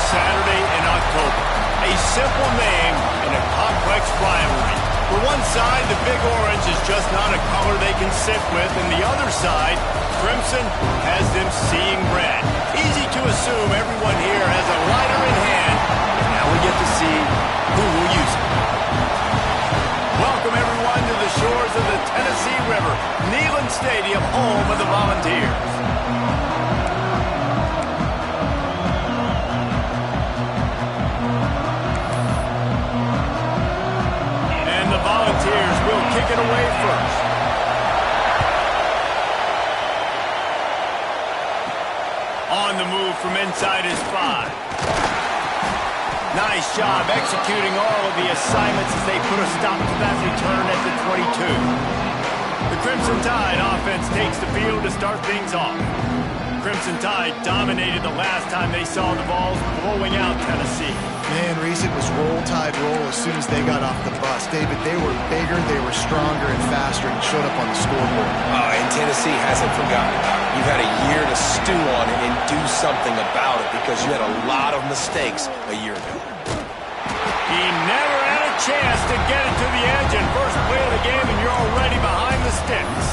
Saturday in October. A simple name in a complex rivalry. For one side, the Big Orange is just not a color they can sit with, and the other side, Crimson, has them seeing red. Easy to assume everyone here has a lighter in hand, and now we get to see who will use it. Welcome, everyone, to the shores of the Tennessee River, Neyland Stadium, home of the Volunteers. Volunteers will kick it away first. On the move from inside his 5. Nice job executing all of the assignments as they put a stop to that return at the 22. The Crimson Tide offense takes the field to start things off. Crimson Tide dominated the last time they saw the Vols blowing out Tennessee. Man, Reese, it was roll tide roll as soon as they got off the bus. David, they were bigger, they were stronger and faster and showed up on the scoreboard. And Tennessee hasn't forgotten about it. You've had a year to stew on it and do something about it because you had a lot of mistakes a year ago. He never had a chance to get it to the edge in first play of the game, and you're already behind the sticks.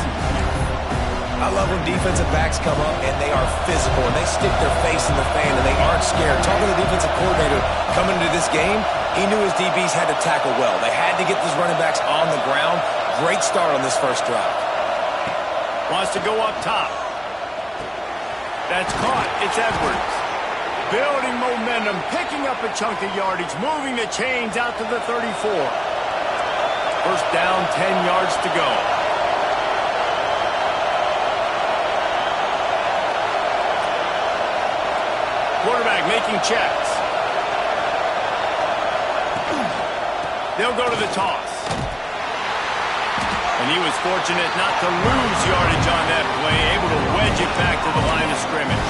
I love when defensive backs come up and they are physical and they stick their face in the fan and they aren't scared. Talking to the defensive coordinator coming into this game, he knew his DBs had to tackle well. They had to get those running backs on the ground. Great start on this first drive. Wants to go up top. That's caught. It's Edwards. Building momentum, picking up a chunk of yardage, moving the chains out to the 34. First down, 10 yards to go. Quarterback making checks. They'll go to the toss. And he was fortunate not to lose yardage on that play, able to wedge it back to the line of scrimmage.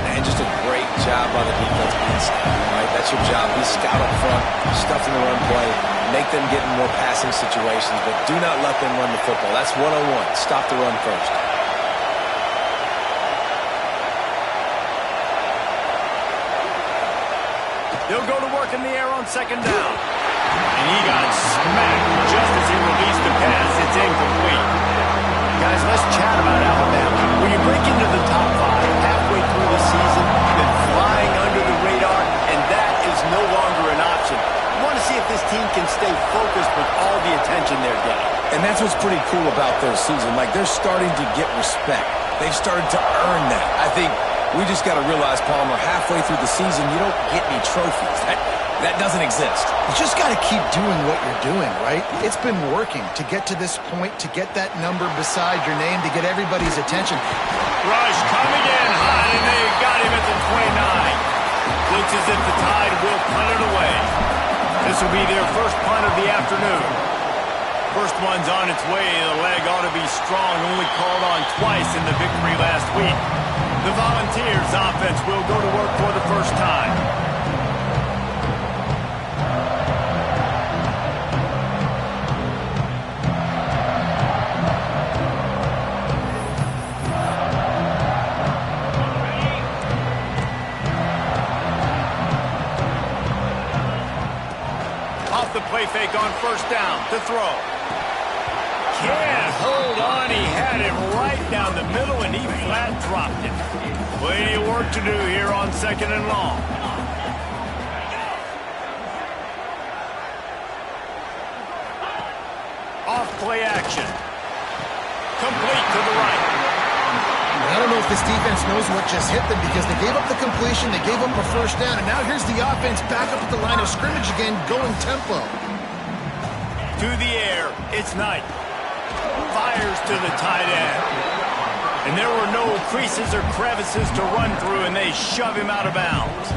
And just a great job by the defense inside. All right, that's your job. Be scout up front, stuff in the run play, make them get in more passing situations, but do not let them run the football. That's 101. Stop the run first. They'll go to work in the air on second down. And he got smacked just as he released the pass. It's incomplete. Guys, let's chat about Alabama. When you break into the top 5 halfway through the season, you've been flying under the radar, and that is no longer an option. You want to see if this team can stay focused with all the attention they're getting. And that's what's pretty cool about their season. Like, they're starting to get respect. They've started to earn that. I think we just got to realize, Palmer, halfway through the season, you don't get any trophies. That doesn't exist. You just got to keep doing what you're doing, right? It's been working to get to this point, to get that number beside your name, to get everybody's attention. Rush coming in hot, and they got him at the 29. Looks as if the Tide will punt it away. This will be their first punt of the afternoon. First one's on its way. The leg ought to be strong, only called on twice in the victory last week. The Volunteers offense will go to work for the first time. Off the play fake on first down to throw. Can't hold on. He had it right down the middle, and he flat dropped it. Plenty of work to do here on second and long. Off play action. Complete to the right. I don't know if this defense knows what just hit them because they gave up the completion, they gave up a first down, and now here's the offense back up at the line of scrimmage again, going tempo. To the air, it's Knight. Fires to the tight end. And there were no creases or crevices to run through, and they shove him out of bounds.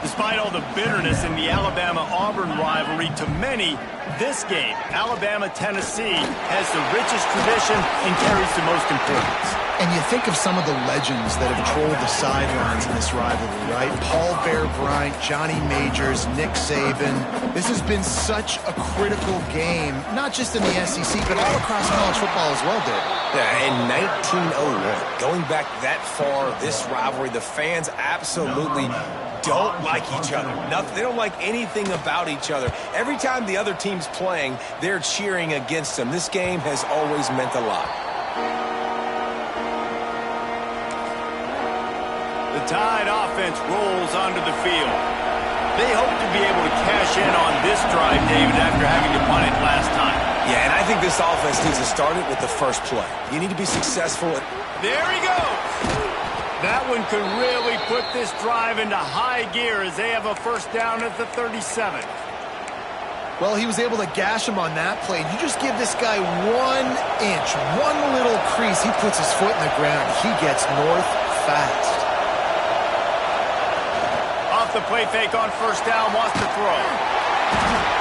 Despite all the bitterness in the Alabama-Auburn rivalry, to many, this game, Alabama-Tennessee, has the richest tradition and carries the most importance. And you think of some of the legends that have trolled the sidelines in this rivalry, right? Paul Bear Bryant, Johnny Majors, Nick Saban. This has been such a critical game, not just in the SEC, but all across college football as well, David. Yeah, in 1901, going back that far, this rivalry, the fans absolutely don't like each other. They don't like anything about each other. Every time the other team's playing, they're cheering against them. This game has always meant a lot. The Tide offense rolls onto the field. They hope to be able to cash in on this drive, David, after having to punt it last time. Yeah, and I think this offense needs to start it with the first play. You need to be successful. There he goes. That one could really put this drive into high gear as they have a first down at the 37. Well, he was able to gash him on that play. You just give this guy 1 inch, one little crease. He puts his foot in the ground. He gets north fast. Off the play fake on first down, wants to throw.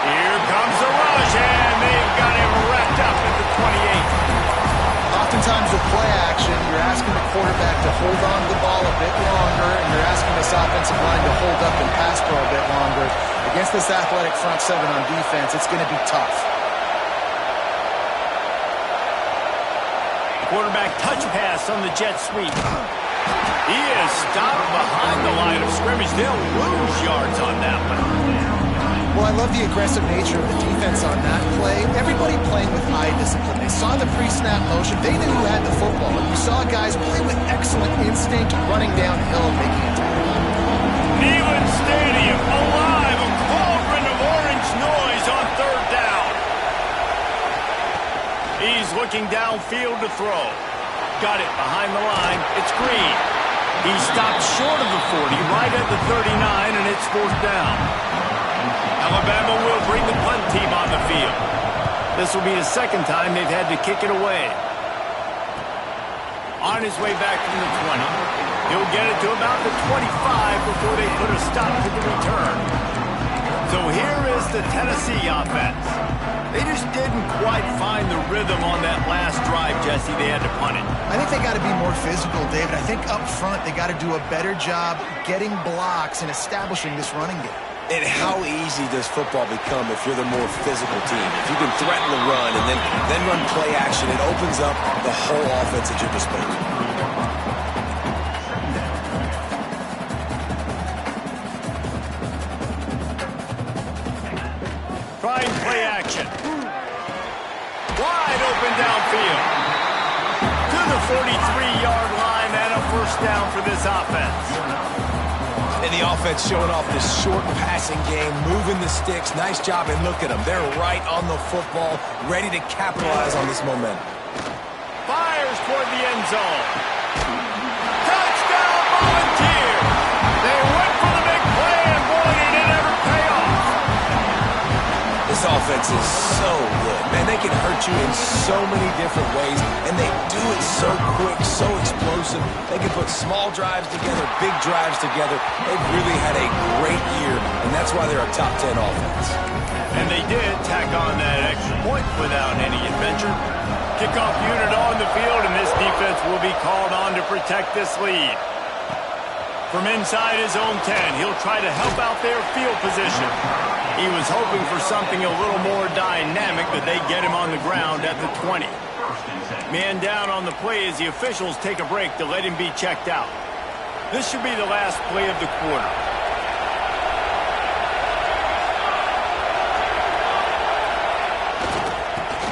Here comes the rush, and they've got him wrapped up at the 28. Oftentimes with play action, you're asking the quarterback to hold on to the ball a bit longer, and you're asking this offensive line to hold up and pass pro a bit longer. Against this athletic front seven on defense, it's going to be tough. Quarterback touch pass on the jet sweep. He is stopped behind the line of scrimmage. They'll lose yards on that one. Well, I love the aggressive nature of the defense on that play. Everybody playing with eye discipline. They saw the pre-snap motion. They knew who had the football. And you saw guys play with excellent instinct, running downhill and making a tackle. Neyland Stadium alive. A cauldron of orange noise on third down. He's looking downfield to throw. Got it behind the line. It's Green. He stopped short of the 40, right at the 39, and it's fourth down. Alabama will bring the punt team on the field. This will be the second time they've had to kick it away. On his way back from the 20. He'll get it to about the 25 before they put a stop to the return. So here is the Tennessee offense. They just didn't quite find the rhythm on that last drive, Jesse. They had to punt it. I think they got to be more physical, David. I think up front they got to do a better job getting blocks and establishing this running game. And how easy does football become if you're the more physical team? If you can threaten the run and then run play action, it opens up the whole offense at your disposal. Trying play action. Wide open downfield. To the 43-yard line and a first down for this offense. And the offense showing off this short passing game, moving the sticks. Nice job, and look at them. They're right on the football, ready to capitalize on this momentum. Fires toward the end zone. Touchdown, Volunteers! They went for the big play, and boy, did it ever pay off. This offense is so good. Man, they can hurt you in so many different ways, and they do it so quick, so explosive. They can put small drives together, big drives together. They've really had a great year, and that's why they're a top 10 offense. And they did tack on that extra point without any adventure. Kickoff unit on the field, and this defense will be called on to protect this lead. From inside his own 10, he'll try to help out their field position. He was hoping for something a little more dynamic, but they get him on the ground at the 20. Man down on the play as the officials take a break to let him be checked out. This should be the last play of the quarter.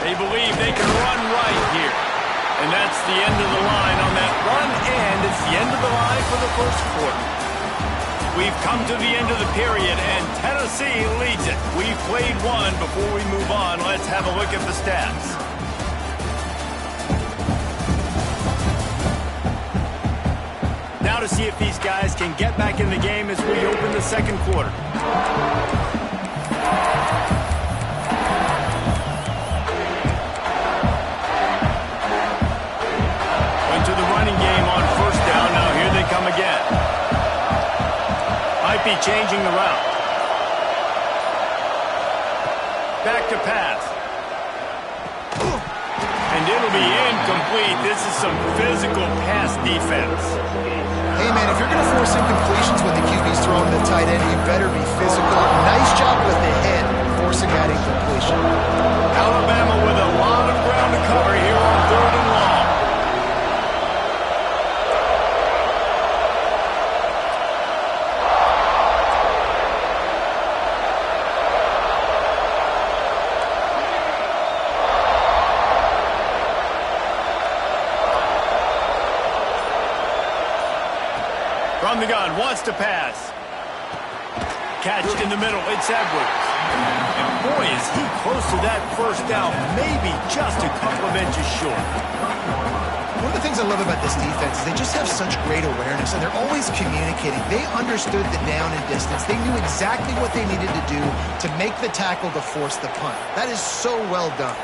They believe they can run right here. And that's the end of the line on that run, and it's the end of the line for the first quarter. We've come to the end of the period, and Tennessee leads it. We've played one. Before we move on, let's have a look at the stats. Now to see if these guys can get back in the game as we open the second quarter. Went to the running game on first down. Now here they come again. Might be changing the route. Back to pass. And it'll be incomplete. This is some physical pass defense. Hey, man, if you're going to force incompletions when the QB's throwing the tight end, you better be physical. Nice job with the hit, forcing that incompletion. Alabama with a lot of ground to cover here on 3rd and long. From the gun, wants to pass. Catch in the middle, it's Edwards. And boy, is he close to that first down, maybe just a couple of inches short. One of the things I love about this defense is they just have such great awareness, and they're always communicating. They understood the down and distance. They knew exactly what they needed to do to make the tackle to force the punt. That is so well done.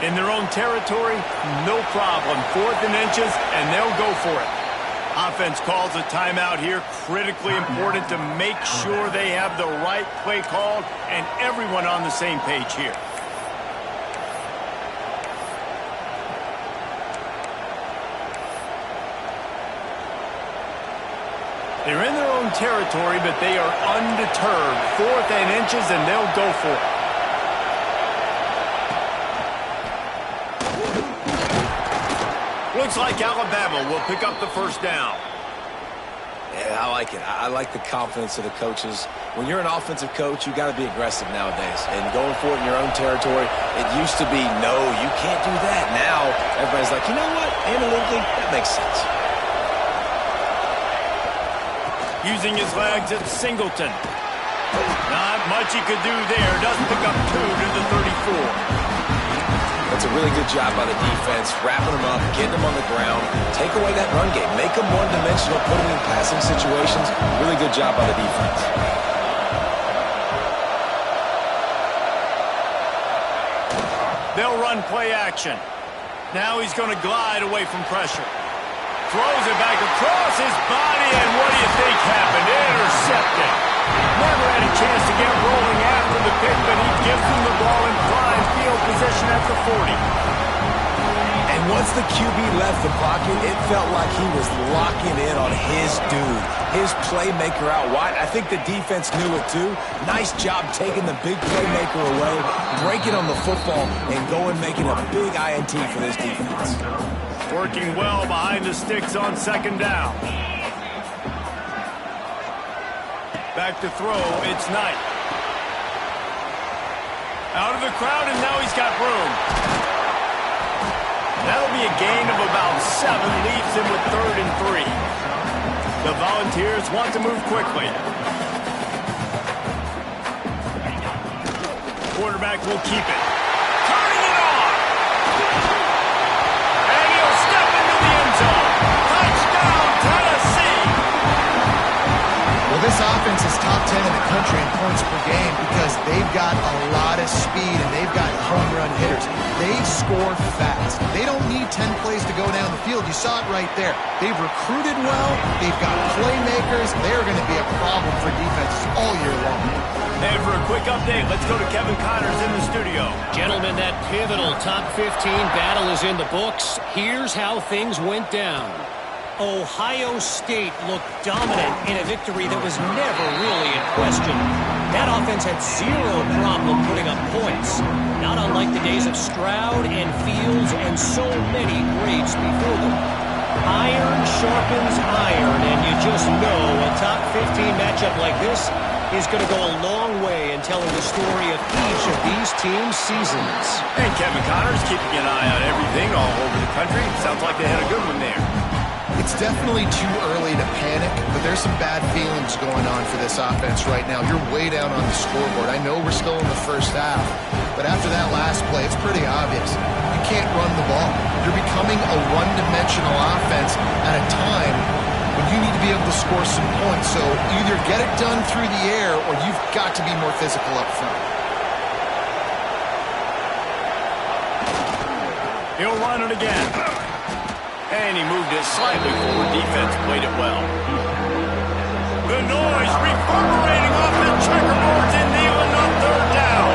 In their own territory, no problem. 4th and inches, and they'll go for it. Offense calls a timeout here. Critically important to make sure they have the right play called and everyone on the same page here. They're in their own territory, but they are undeterred. 4th and inches, and they'll go for it. Looks like Alabama will pick up the first down. Yeah, I like it. I like the confidence of the coaches. When you're an offensive coach, you got to be aggressive nowadays. And going for it in your own territory, it used to be, no, you can't do that. Now, everybody's like, you know what? Analytically, that makes sense. Using his legs, it's Singleton. Not much he could do there. Doesn't pick up 2 to the 34. That's a really good job by the defense, wrapping them up, getting them on the ground, take away that run game, make them one-dimensional, put them in passing situations. Really good job by the defense. They'll run play action. Now he's going to glide away from pressure. Throws it back across his body, and what do you think happened? Intercepted. Never had a chance to get rolling after the pick, but he gives them the ball in prime field position at the 40. And once the QB left the pocket, it felt like he was locking in on his dude, his playmaker out wide. I think the defense knew it too. Nice job taking the big playmaker away, breaking on the football, and going making a big INT for this defense. Working well behind the sticks on 2nd down. Back to throw, it's Knight. Out of the crowd, and now he's got room. That'll be a gain of about 7, leaves him with 3rd and 3. The Volunteers want to move quickly. Quarterback will keep it. Turning it on! And he'll step into the end zone. Touchdown, Tennessee! Well, this offense is top 10 in the country in points per game because they've got a lot of speed and they've got home run hitters. They score fast. They don't need 10 plays to go down the field. You saw it right there. They've recruited well. They've got playmakers. They're going to be a problem for defenses all year long. And for a quick update, let's go to Kevin Connors in the studio. Gentlemen, that pivotal top 15 battle is in the books. Here's how things went down. Ohio State looked dominant in a victory that was never really in question. That offense had zero problem putting up points, not unlike the days of Stroud and Fields and so many greats before them. Iron sharpens iron, and you just know a top 15 matchup like this is going to go a long way in telling the story of each of these teams' seasons. And Kevin Connors keeping an eye on everything all over the country. Sounds like they had a good one there. It's definitely too early to panic, but there's some bad feelings going on for this offense right now. You're way down on the scoreboard. I know we're still in the first half, but after that last play, it's pretty obvious. You can't run the ball. You're becoming a one-dimensional offense at a time when you need to be able to score some points. So either get it done through the air or you've got to be more physical up front. He'll run it again. And he moved it slightly forward. Defense played it well. The noise reverberating off the checkerboards and kneeling on third down.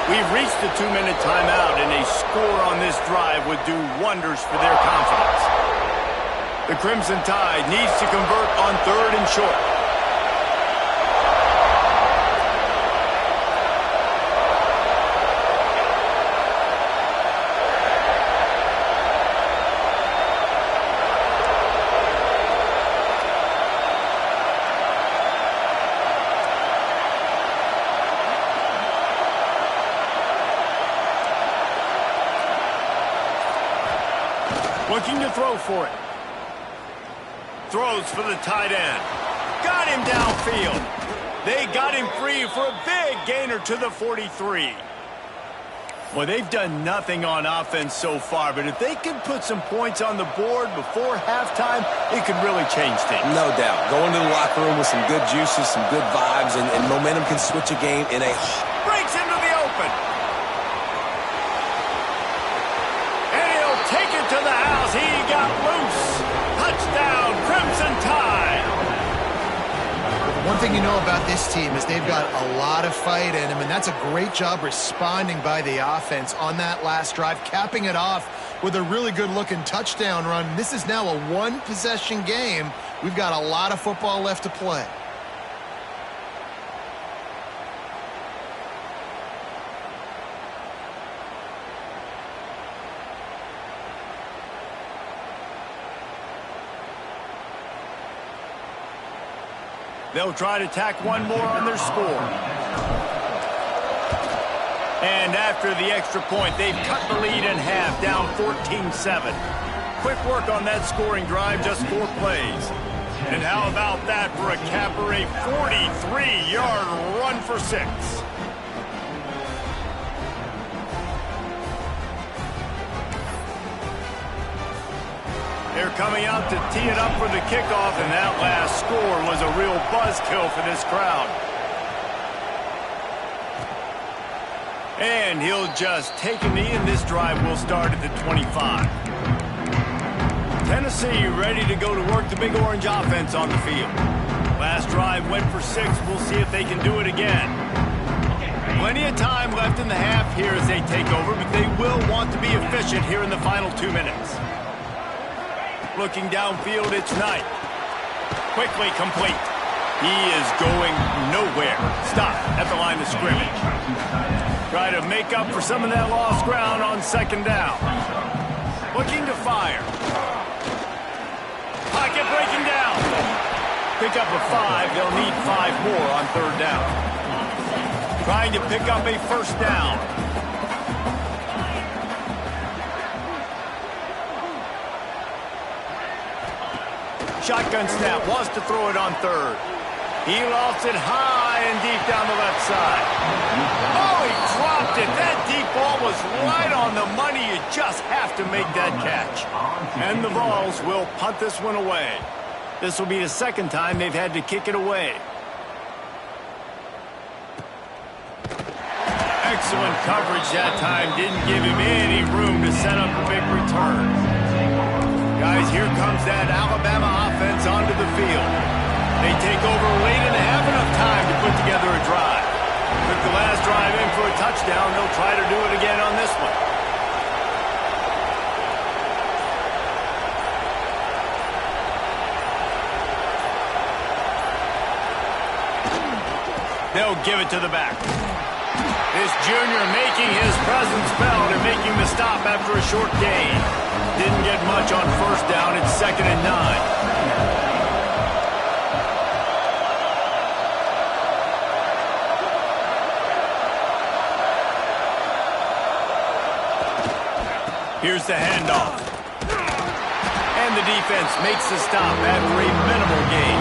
We've reached the 2-minute timeout, and a score on this drive would do wonders for their confidence. The Crimson Tide needs to convert on 3rd and short. Looking to throw for it. Throws for the tight end. Got him downfield. They got him free for a big gainer to the 43. Well, they've done nothing on offense so far, but if they can put some points on the board before halftime, it could really change things. No doubt. Go into the locker room with some good juices, some good vibes, and momentum can switch a game in a... Breaks into the open. Take it to the house. He got loose. Touchdown, Crimson Tide. One thing you know about this team is they've got a lot of fight in them, and that's a great job responding by the offense on that last drive, capping it off with a really good-looking touchdown run. This is now a one-possession game. We've got a lot of football left to play. They'll try to tack one more on their score. And after the extra point, they've cut the lead in half, down 14-7. Quick work on that scoring drive, just 4 plays. And how about that for a capper, a 43-yard run for 6. They're coming out to tee it up for the kickoff, and that last score was a real buzzkill for this crowd. And he'll just take a knee, and this drive will start at the 25. Tennessee ready to go to work the Big Orange offense on the field. Last drive went for 6. We'll see if they can do it again. Plenty of time left in the half here as they take over, but they will want to be efficient here in the final 2 minutes. Looking downfield, it's Knight. Quickly complete. He is going nowhere. Stop at the line of scrimmage. Try to make up for some of that lost ground on 2nd down. Looking to fire. Pocket breaking down. Pick up a 5. They'll need 5 more on 3rd down. Trying to pick up a 1st down. Shotgun snap, wants to throw it on 3rd. He lost it high and deep down the left side. Oh, he dropped it. That deep ball was right on the money. You just have to make that catch. And the Vols will punt this one away. This will be the 2nd time they've had to kick it away. Excellent coverage that time. Didn't give him any room to set up a big return. Guys, here comes that Alabama offense onto the field. They take over late and have enough time to put together a drive. Took the last drive in for a touchdown. They'll try to do it again on this one. They'll give it to the back. This junior making his presence felt and making the stop after a short gain. Didn't get much on 1st down. It's 2nd and 9. Here's the handoff. And the defense makes the stop after a minimal gain.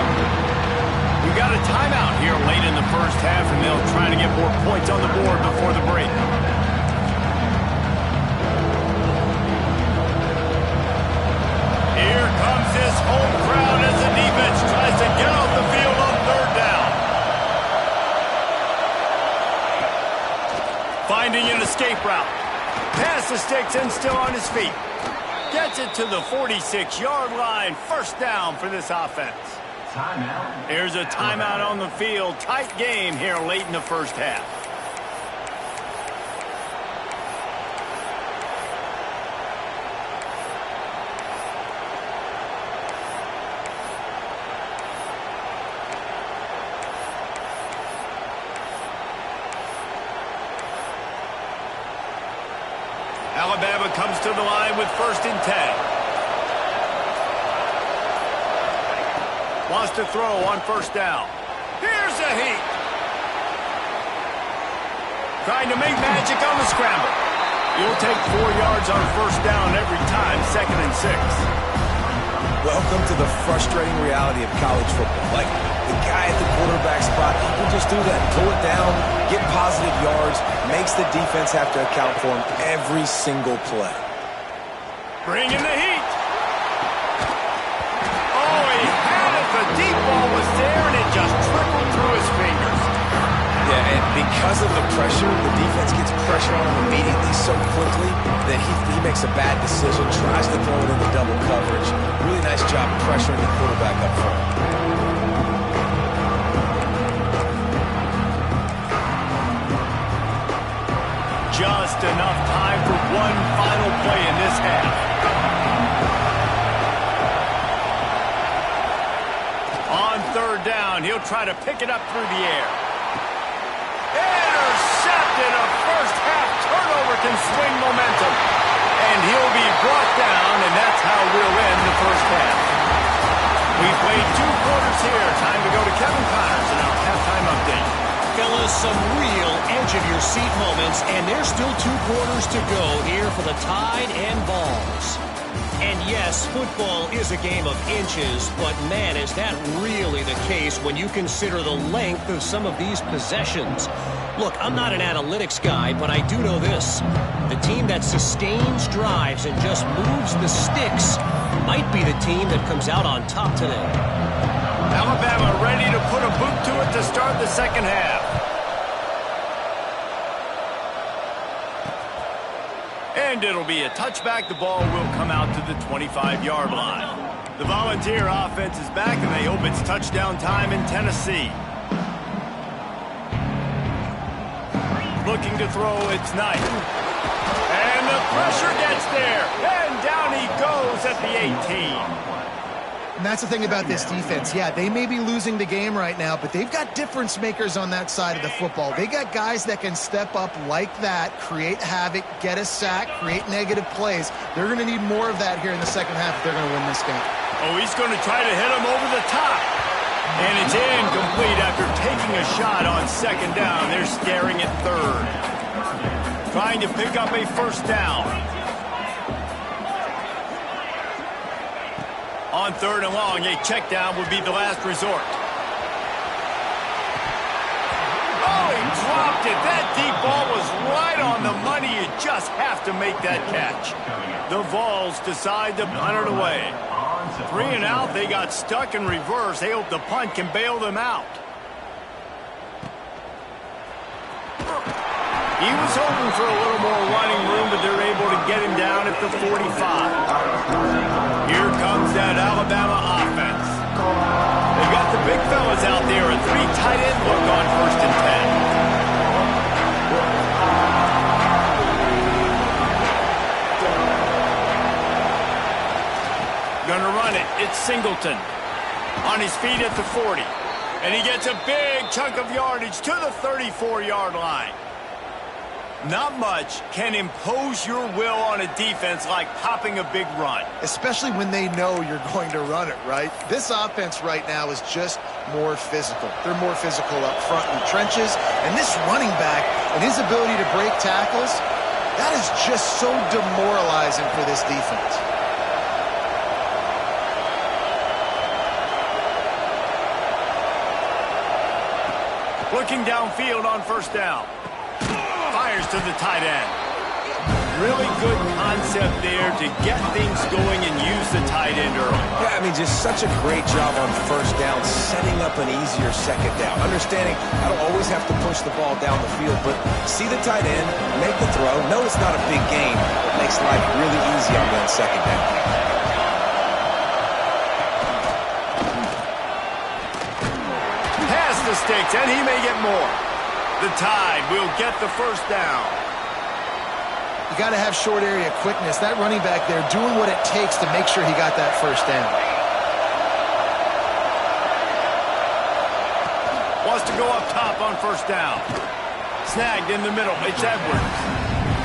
We got a timeout here late in the 1st half, and they'll try to get more points on the board before the break. Here comes this home crowd as the defense tries to get off the field on 3rd down. Finding an escape route. Past the sticks and still on his feet. Gets it to the 46-yard line. First down for this offense. Timeout. Here's a timeout on the field. Tight game here late in the first half. Alabama comes to the line with 1st and 10. Wants to throw on 1st down. Here's a heat. Trying to make magic on the scramble. You'll take 4 yards on 1st down every time, 2nd and 6. Welcome to the frustrating reality of college football. Like, the guy at the quarterback spot, he can just do that. Pull it down, get positive yards, makes the defense have to account for him every single play. Bringing the heat. Oh, he had it. The deep ball was there, and it just trickled through his fingers. Yeah, and because of the pressure, the defense gets pressure on him immediately so quickly that he makes a bad decision, tries to throw it into double coverage. Really nice job pressuring the quarterback up front. Just enough time for one final play in this half. On 3rd down, he'll try to pick it up through the air. Intercepted. A first-half turnover can swing momentum. And he'll be brought down, and that's how we'll end the first half. We've played 2 quarters here. Time to go to Kevin Connors in our halftime update. Fellas, some real edge-of-your-seat moments, and there's still 2 quarters to go here for the Tide and Vols. And yes, football is a game of inches, but man, is that really the case when you consider the length of some of these possessions. Look, I'm not an analytics guy, but I do know this. The team that sustains drives and just moves the sticks might be the team that comes out on top today. Alabama ready to put a boot to it to start the second half. And it'll be a touchback. The ball will come out to the 25-yard line. The Volunteer offense is back, and they hope it's touchdown time in Tennessee. Looking to throw, it's Knight. And the pressure gets there. And down he goes at the 18. And that's the thing about this defense. Yeah, they may be losing the game right now, but they've got difference makers on that side of the football. They got guys that can step up like that, create havoc, get a sack, create negative plays. They're going to need more of that here in the second half if they're going to win this game. Oh, he's going to try to hit him over the top. And it's incomplete after taking a shot on 2nd down. They're staring at 3rd. Trying to pick up a 1st down. On 3rd and long, a check down would be the last resort. Oh, he dropped it. That deep ball was right on the money. You just have to make that catch. The Vols decide to punt it away. 3 and out, they got stuck in reverse. They hope the punt can bail them out. He was hoping for a little more running room, but they're able to get him down at the 45. Here comes that Alabama offense. They got the big fellas out there. A 3 tight end look on 1st and 10. Gonna run it. It's Singleton. On his feet at the 40. And he gets a big chunk of yardage to the 34-yard line. Not much can impose your will on a defense like popping a big run. Especially when they know you're going to run it, right? This offense right now is just more physical. They're more physical up front in the trenches. And this running back and his ability to break tackles, that is just so demoralizing for this defense. Looking downfield on 1st down. Fires to the tight end. really good concept there to get things going and use the tight end early. Yeah, I mean, just such a great job on first down, setting up an easier second down. Understanding I don't always have to push the ball down the field, but see the tight end, make the throw. No, it's not a big gain. It makes life really easy on that second down. Pass the sticks, and he may get more. The Tide will get the first down. You got to have short area quickness. That running back there doing what it takes to make sure he got that first down. Wants to go up top on first down. Snagged in the middle. It's Edwards.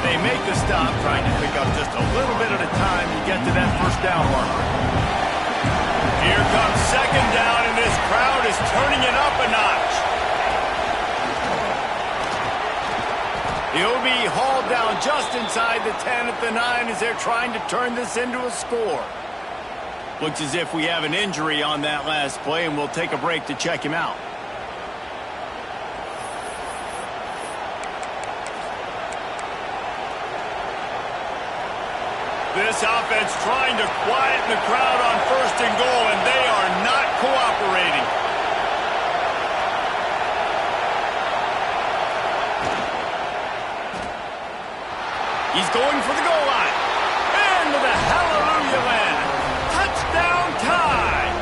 They make the stop, trying to pick up just a little bit at a time to get to that first down marker. Here comes second down, and this crowd is turning it up a notch. He'll be hauled down just inside the 10 at the 9 as they're trying to turn this into a score. Looks as if we have an injury on that last play, and we'll take a break to check him out. This offense trying to quieten the crowd on first and goal, and they are not cooperating. He's going for the goal line. And with a hallelujah land. Touchdown Tide.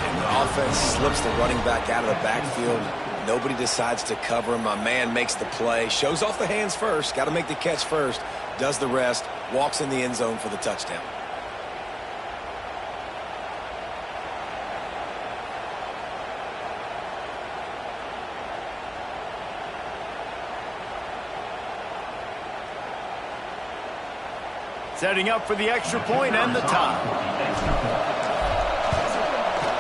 And the offense slips the running back out of the backfield. Nobody decides to cover him. My man makes the play. Shows off the hands first. Got to make the catch first. Does the rest. Walks in the end zone for the touchdown. Setting up for the extra point and the tie.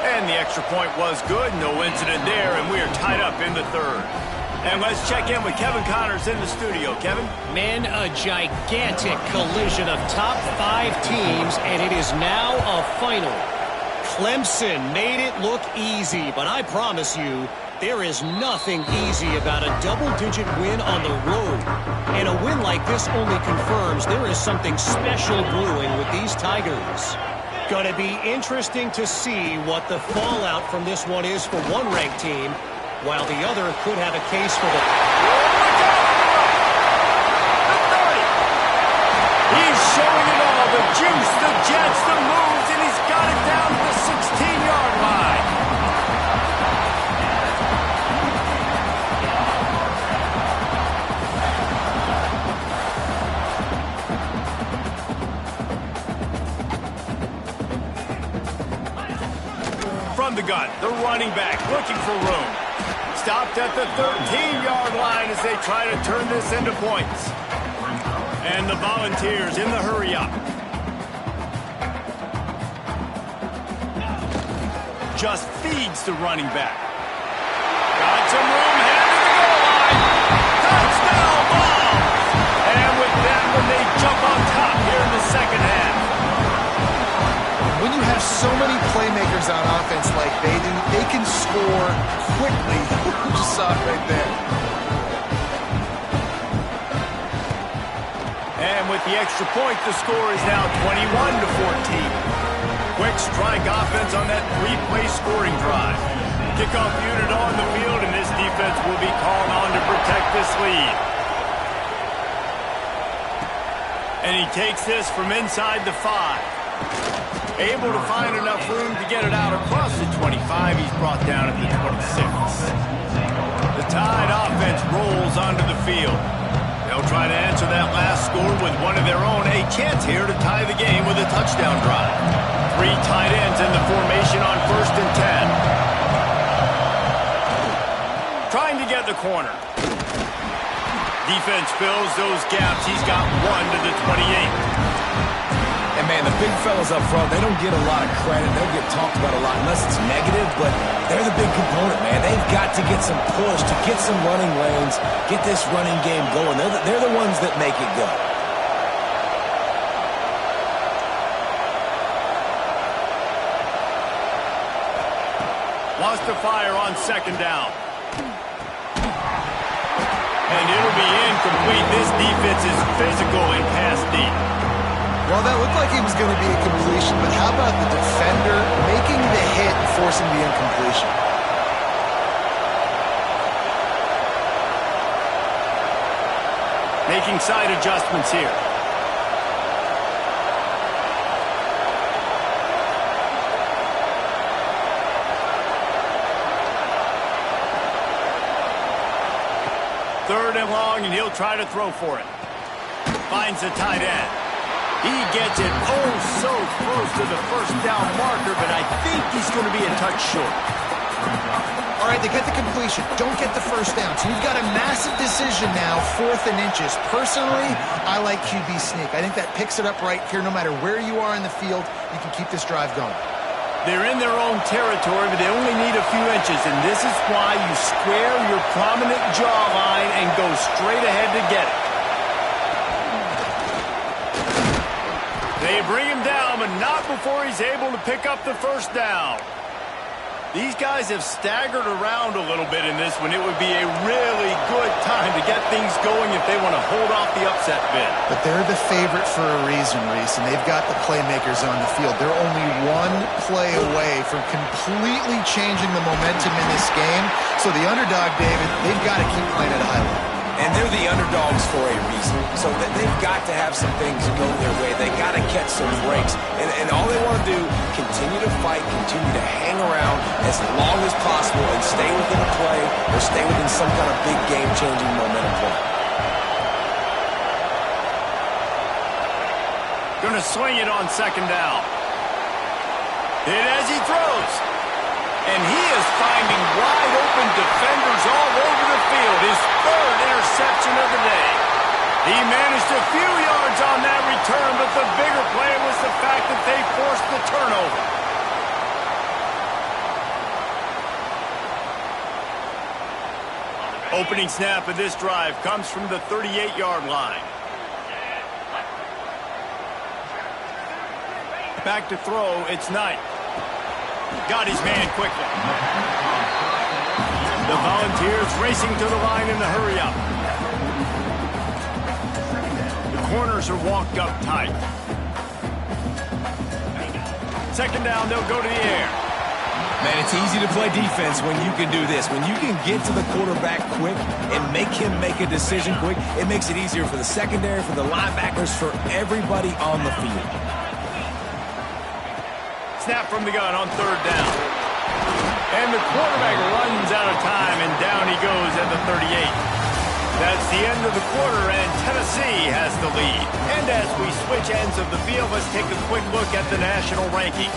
And the extra point was good. No incident there, and we are tied up in the third. And let's check in with Kevin Connors in the studio. Kevin? Man, a gigantic collision of top 5 teams, and it is now a final. Clemson made it look easy, but I promise you, there is nothing easy about a double-digit win on the road. And a win like this only confirms there is something special brewing with these Tigers. Going to be interesting to see what the fallout from this one is for one ranked team, while the other could have a case for the... He's showing it all, the juice, the jets, the moves, and he's got it down to the 16-yard line. From the gun, the running back looking for room. Stopped at the 13-yard line as they try to turn this into points. And the Volunteers in the hurry-up. Just feeds the running back. Got some room, headed to the goal line. Touchdown ball! And with that one, they jump on top here in the second half. When you have so many playmakers on offense like they do, they can score quickly. You just saw it right there. And with the extra point, the score is now 21-14. Quick strike offense on that 3-play scoring drive. Kickoff unit on the field, and this defense will be called on to protect this lead. And he takes this from inside the 5. Able to find enough room to get it out across the 25. He's brought down at the 26. The Tide offense rolls onto the field. They'll try to answer that last score with one of their own. A chance here to tie the game with a touchdown drive. 3 tight ends in the formation on first and 10. Trying to get the corner. Defense fills those gaps. He's got 1 to the 28. And, man, the big fellas up front, they don't get a lot of credit. They don't get talked about a lot unless it's negative, but they're the big component, man. They've got to get some push, to get some running lanes, get this running game going. They're the ones that make it go. Wants to fire on second down. And it'll be incomplete. This defense is physical and pass deep. Well, that looked like it was going to be a completion, but how about the defender making the hit and forcing the incompletion? Making side adjustments here. Third and long, and he'll try to throw for it. Finds the tight end. He gets it so close to the first down marker, but I think he's going to be a touch short. All right, they get the completion. Don't get the first down. So you've got a massive decision now, 4th and inches. Personally, I like QB sneak. I think that picks it up right here. No matter where you are in the field, you can keep this drive going. They're in their own territory, but they only need a few inches, and this is why you square your prominent jawline and go straight ahead to get it. They bring him down, but not before he's able to pick up the first down. These guys have staggered around a little bit in this one. It would be a really good time to get things going if they want to hold off the upset bid. But they're the favorite for a reason, Reese, and they've got the playmakers on the field. They're only one play away from completely changing the momentum in this game. So the underdog, David, they've got to keep playing at a high level. And they're the underdogs for a reason. So they've got to have some things go their way. They got to catch some breaks. And all they want to do, continue to fight, continue to hang around as long as possible and stay within a play or stay within some kind of big game-changing momentum play. Going to swing it on second down. And as he throws. And he is finding wide-open defenders all over the field. His 3rd interception of the day. He managed a few yards on that return, but the bigger play was the fact that they forced the turnover. Opening snap of this drive comes from the 38-yard line. Back to throw, it's Knight. Got his man quickly. The Volunteers racing to the line in the hurry-up. The corners are walked up tight. Second down, they'll go to the air. Man, it's easy to play defense when you can do this. When you can get to the quarterback quick and make him make a decision quick, it makes it easier for the secondary, for the linebackers, for everybody on the field. Snap from the gun on third down. And the quarterback runs out of time, and down he goes at the 38. That's the end of the quarter, and Tennessee has the lead. And as we switch ends of the field, let's take a quick look at the national rankings.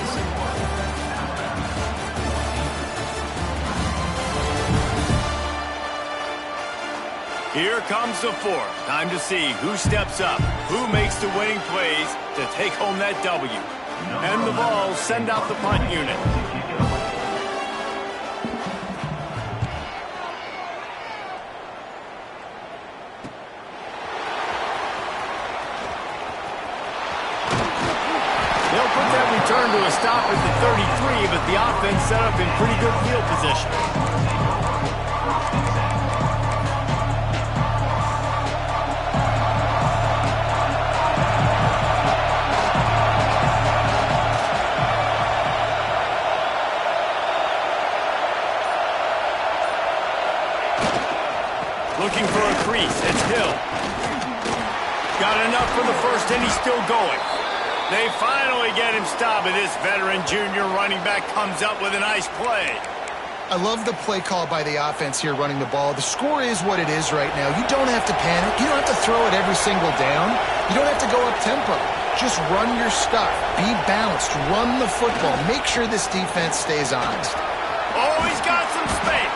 Here comes the 4th. Time to see who steps up, who makes the winning plays to take home that W. And the Vols send out the punt unit. They'll put that return to a stop at the 33, but the offense set up in pretty good field position. Looking for a crease. It's Hill. Got enough for the first, and he's still going. They finally get him stopped, and this veteran junior running back comes up with a nice play. I love the play call by the offense here running the ball. The score is what it is right now. You don't have to panic. You don't have to throw it every single down. You don't have to go up tempo. Just run your stuff. Be balanced. Run the football. Make sure this defense stays honest. Oh, he's got some space.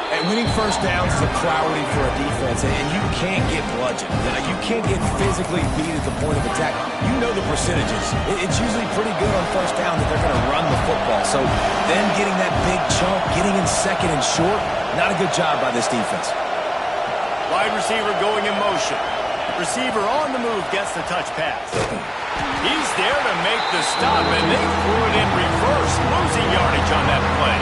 And winning first downs is a priority for a defense, and you can't get bludgeoned. You can't get physically beat at the point of attack. You know the percentages. It's usually pretty good on first down that they're going to run the football. So then getting that big chunk, getting in second and short, not a good job by this defense. Wide receiver going in motion. Receiver on the move gets the touch pass. He's there to make the stop, and they threw it in reverse, losing yardage on that play.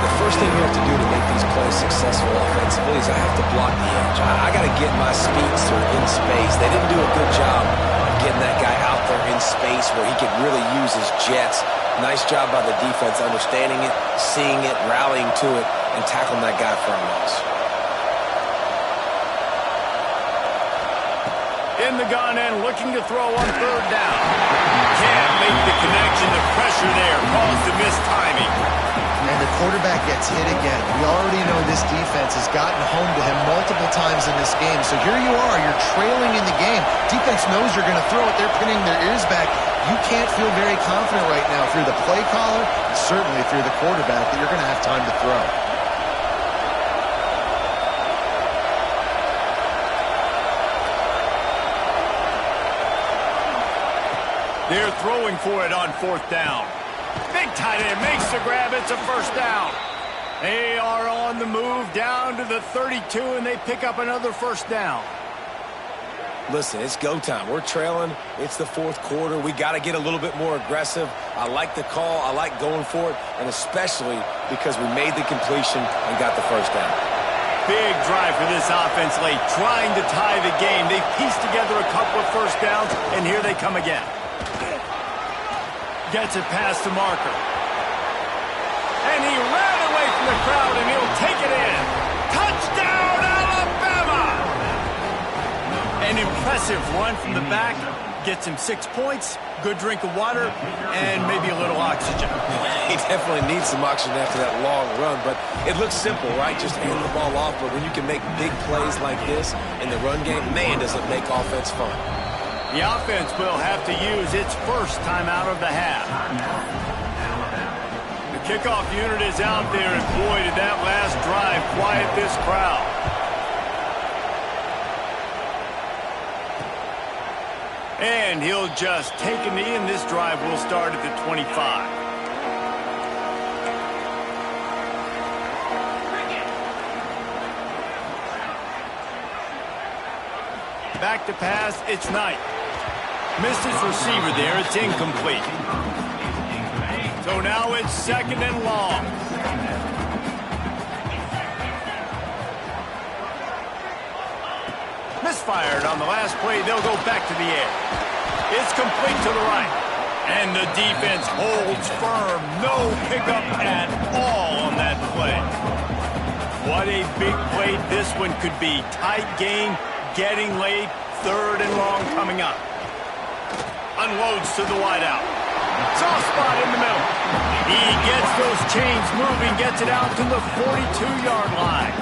The first thing we have to do to make these plays successful offensively is I have to block the edge. I got to get my speedster in space. They didn't do a good job of getting that guy out there in space where he could really use his jets. Nice job by the defense understanding it, seeing it, rallying to it, and tackling that guy for a loss. In the gun and looking to throw on third down. Can't make the connection. The pressure there caused the missed timing. And the quarterback gets hit again. We already know this defense has gotten home to him multiple times in this game. So here you are, you're trailing in the game. Defense knows you're going to throw it. They're pinning their ears back. You can't feel very confident right now through the play caller and certainly through the quarterback that you're going to have time to throw. They're throwing for it on fourth down. Big tight end makes the grab. It's a first down. They are on the move down to the 32, and they pick up another first down. Listen, it's go time. We're trailing. It's the fourth quarter. We got to get a little bit more aggressive. I like the call. I like going for it, and especially because we made the completion and got the first down. Big drive for this offense late, trying to tie the game. They've pieced together a couple of first downs, and here they come again. Gets it past the marker. And he ran away from the crowd, and he'll take it in. Touchdown, Alabama! An impressive run from the back. Gets him 6 points, good drink of water, and maybe a little oxygen. He definitely needs some oxygen after that long run, but it looks simple, right? Just hand the ball off, but when you can make big plays like this in the run game, man, does it make offense fun. The offense will have to use its first time out of the half. The kickoff unit is out there, and boy, did that last drive quiet this crowd. And he'll just take a knee, and this drive will start at the 25. Back to pass, it's Knight. Missed his receiver there, it's incomplete. So now it's second and long. Misfired on the last play, they'll go back to the air. It's complete to the right. And the defense holds firm. No pickup at all on that play. What a big play this one could be. Tight game, getting late, third and long coming up. Unloads to the wideout. Soft spot in the middle. He gets those chains moving, gets it out to the 42-yard line.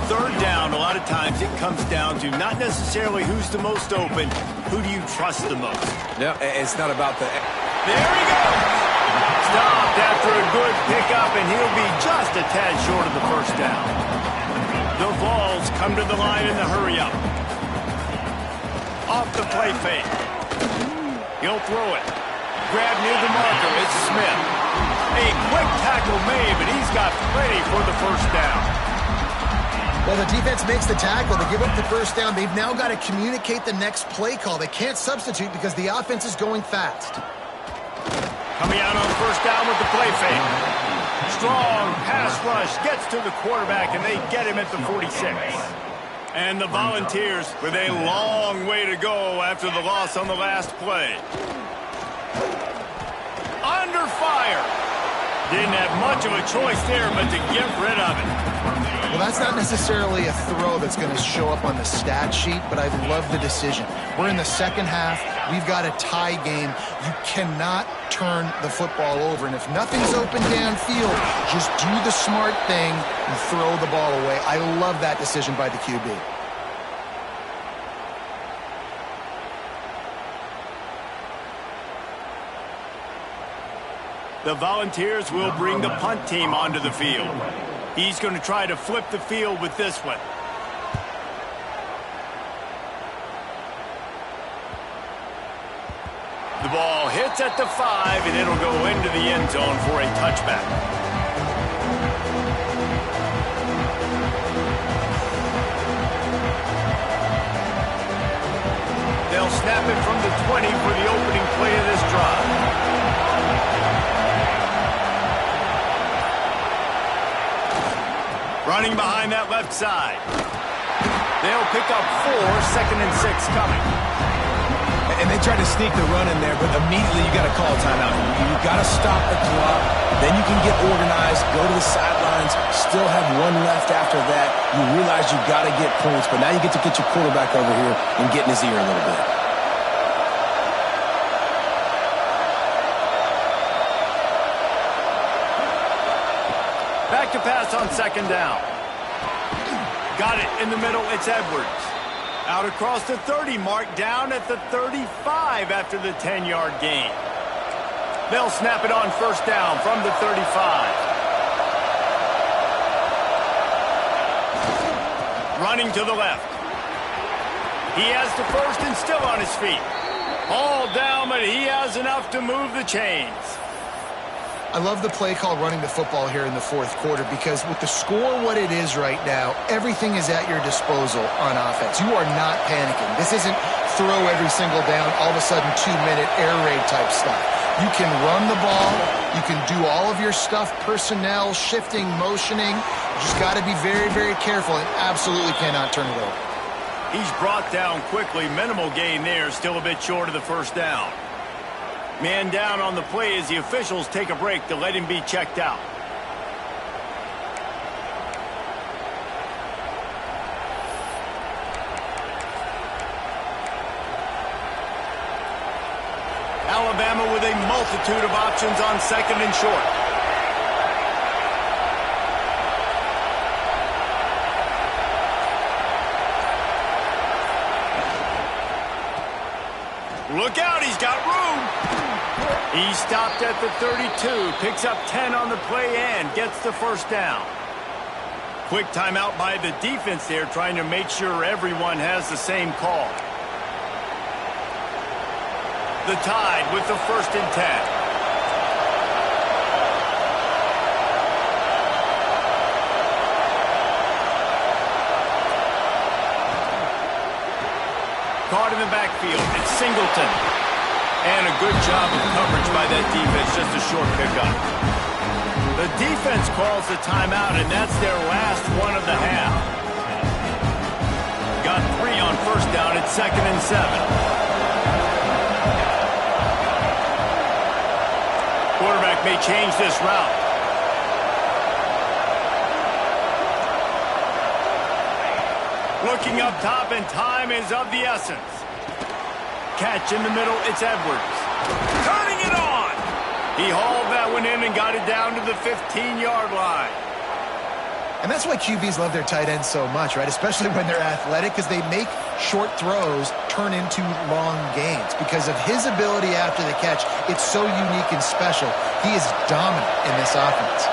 Third down, a lot of times it comes down to not necessarily who's the most open, who do you trust the most? No, it's not about the... There he goes! Stopped after a good pickup, and he'll be just a tad short of the first down. The Vols come to the line in the hurry-up. Off the play fake. He'll throw it. Grab near the marker. It's Smith. A quick tackle made, but he's got plenty for the first down. Well, the defense makes the tackle. They give up the first down. They've now got to communicate the next play call. They can't substitute because the offense is going fast. Coming out on first down with the play fake. Strong pass rush gets to the quarterback, and they get him at the 46. And the Volunteers with a long way to go after the loss on the last play. Under fire. Didn't have much of a choice there but to get rid of it. Well, that's not necessarily a throw that's going to show up on the stat sheet, but I love the decision. We're in the second half. We've got a tie game. You cannot turn the football over. And if nothing's open downfield, just do the smart thing and throw the ball away. I love that decision by the QB. The Volunteers will bring the punt team onto the field. He's going to try to flip the field with this one. The ball hits at the 5, and it'll go into the end zone for a touchback. They'll snap it from the 20 for the opening play of this drive. Running behind that left side. They'll pick up 4, 2nd and 6 coming. And they tried to sneak the run in there, but immediately you got to call a timeout. You got to stop the clock. Then you can get organized, go to the sidelines, still have one left after that. You realize you got to get points, but now you get to get your quarterback over here and get in his ear a little bit. Back to pass on 2nd down. Got it in the middle. It's Edwards. Out across the 30, marked down at the 35 after the 10-yard gain. They'll snap it on 1st down from the 35. Running to the left. He has the 1st and still on his feet. All down, but he has enough to move the chains. I love the play call running the football here in the 4th quarter because with the score what it is right now, everything is at your disposal on offense. You are not panicking. This isn't throw every single down, all of a sudden 2-minute air raid type stuff. You can run the ball. You can do all of your stuff, personnel, shifting, motioning. You just got to be very, very careful and absolutely cannot turn it over. He's brought down quickly. Minimal gain there, still a bit short of the 1st down. Man down on the play as the officials take a break to let him be checked out. Alabama with a multitude of options on 2nd and short. Look out, he's got room. He stopped at the 32, picks up 10 on the play and gets the 1st down. Quick timeout by the defense there, trying to make sure everyone has the same call. The Tide with the 1st and 10. Caught in the backfield, it's Singleton. And a good job of coverage by that defense, just a short pickup. The defense calls the timeout, and that's their last one of the half. Got 3 on 1st down at 2nd and 7. Quarterback may change this route. Looking up top, and time is of the essence. Catch in the middle, it's Edwards. Turning it on! He hauled that one in and got it down to the 15-yard line. And that's why QBs love their tight ends so much, right? Especially when they're athletic, because they make short throws turn into long gains. Because of his ability after the catch, it's so unique and special. He is dominant in this offense.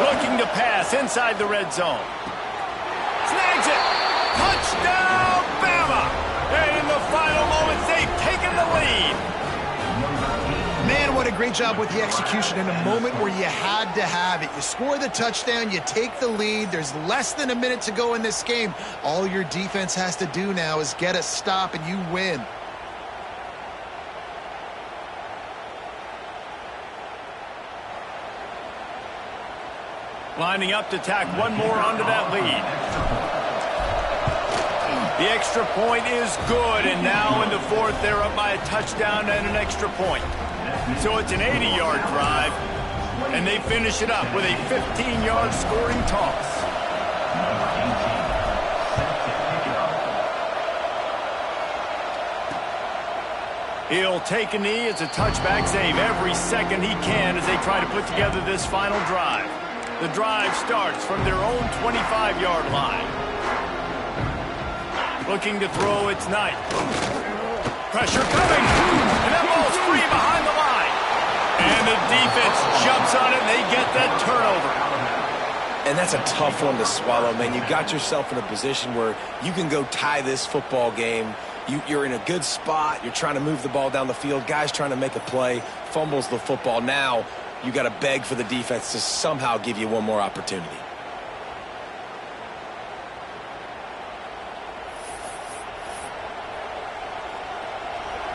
Looking to pass inside the red zone. Snags it! Touchdown, Bama! And in the final moments, they've taken the lead. Man, what a great job with the execution in a moment where you had to have it. You score the touchdown, you take the lead. There's less than a minute to go in this game. All your defense has to do now is get a stop, and you win. Lining up to tack one more onto that lead. The extra point is good, and now in the 4th, they're up by a touchdown and an extra point. So it's an 80-yard drive, and they finish it up with a 15-yard scoring toss. He'll take a knee. It's a touchback save every second he can as they try to put together this final drive. The drive starts from their own 25-yard line. Looking to throw, it's Knight. Pressure coming, and that ball's free behind the line. And the defense jumps on it, and they get that turnover. And that's a tough one to swallow, man. You got yourself in a position where you can go tie this football game. You're in a good spot. You're trying to move the ball down the field. Guys trying to make a play, fumbles the football. Now you got to beg for the defense to somehow give you one more opportunity.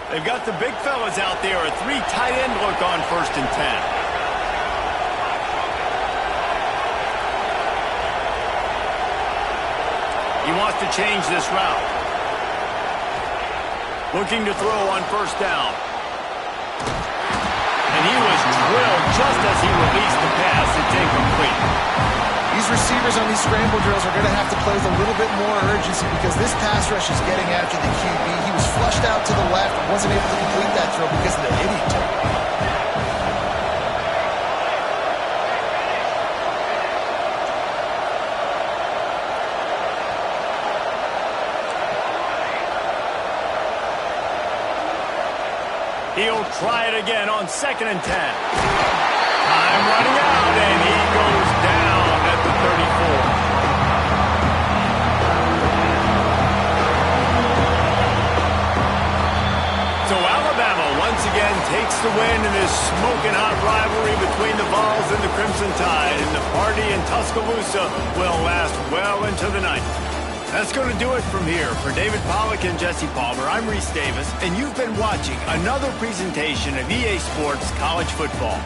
They've got the big fellas out there. A 3 tight end look on 1st and 10. wants to change this route. Looking to throw on first down. And he was drilled just as he released the pass. It's incomplete. These receivers on these scramble drills are going to have to play with a little bit more urgency because this pass rush is getting after the QB. He was flushed out to the left and wasn't able to complete that throw because of the hit he took. He'll try it again on 2nd and 10. Time running out, and he goes down at the 34. So Alabama once again takes the win in this smoking hot rivalry between the Vols and the Crimson Tide, and the party in Tuscaloosa will last well into the night. That's going to do it from here. For David Pollack and Jesse Palmer, I'm Reese Davis, and you've been watching another presentation of EA Sports College Football.